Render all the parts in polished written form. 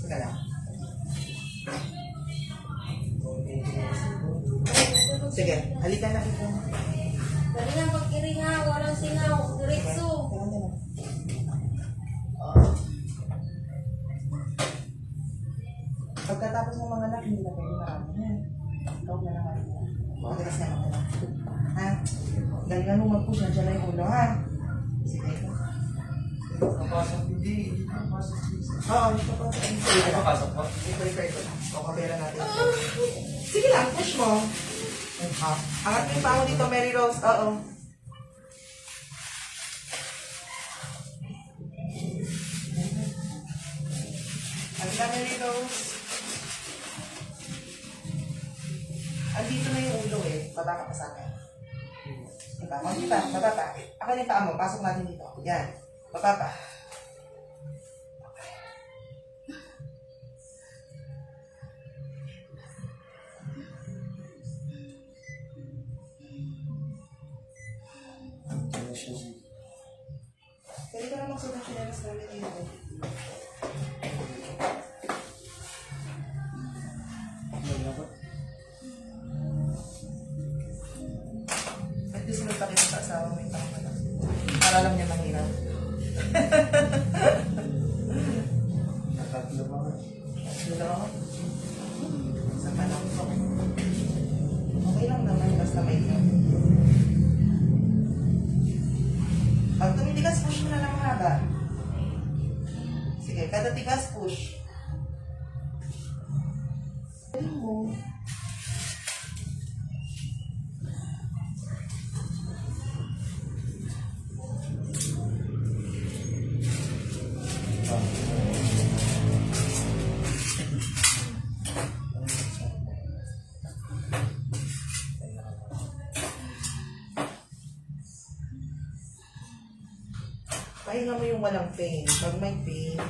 Teka lang. Sige, halika na ito. Dali nga pagkiringa, walang singaw, diretso. Pagkatapos ng mga anak, hindi na pwede marami na. Ikaw na naman. Madalas na naman. Ha? Galingan mo mag-push na dyan na yung ulo, ha? Sige. Napasok hindi. Napasok Oo, ito pa. Hindi napasok po. I-prefer ko lang. O, kapera natin. Sige lang, push mo. Angat mo yung pao dito, Mary Rose. Oo. Halika, Mary Rose. Andito na yung ulo eh. Baba ka pa sa akin. Diba? Konti pa, baba pa. Ako yung paa mo, pasok natin dito. Yan. Baba pa. Pwede ka na magsulat siya na sa namin dito. At least magpakita sa asawa mo yung tama na. Para alam niya mahirap. Natatlo ba? Dito ako. Sa panahon ko. Okay lang naman, basta may hirap. Pag tumitigas, push mo na lang haba. Sige, kada tigas, push. Galing mo. Pahinga mo yung walang pain. Pag may pain,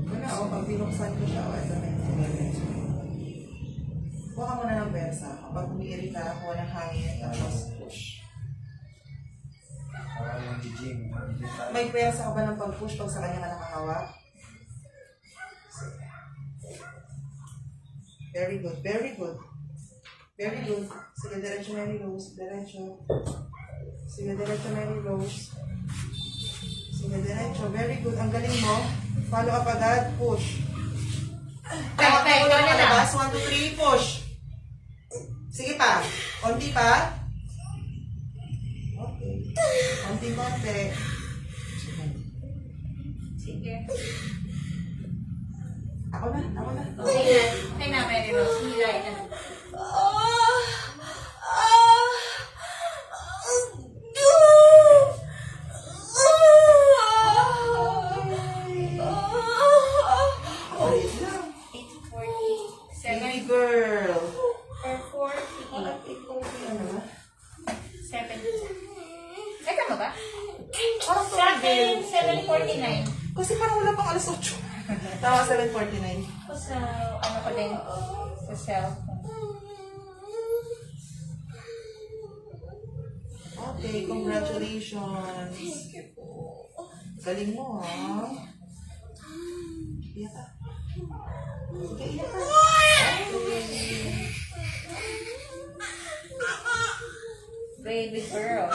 wala ako, pag binuksan ko siya, ito na yung kuha ka muna ng persa. Kapag umiiri ka, kuha ng hangin, tapos push. Parang yung gym. May persa ka ba ng pag-push pag sa kanya ka nakahawak? Very good, very good. Very good. Sige, diretso Mary Rose. Diretso. Sige, diretso Mary Rose. Sige, diretso. Very good. Ang galing mo. Follow up agad. Push. Tawag mo lang palabas. 1, 2, 3. Push. Sige pa. Konti pa. Okay. Konti-konti. Sige. Ako na. Ako na. Okay na, Mary Rose. Hilay na. Wait lang. 8:40. Baby girl. 4:40. Bakit ikaw ano ba? 7. Ay, tama ba? Oh, 7:49. Kasi parang wala pang alas 8. Tama, 7:49. Ako sa, ano ko din, sa cellphone. Okay, congratulations. Galing mo, ha? Iyak ka. Sige, iyak ka. Baby girl.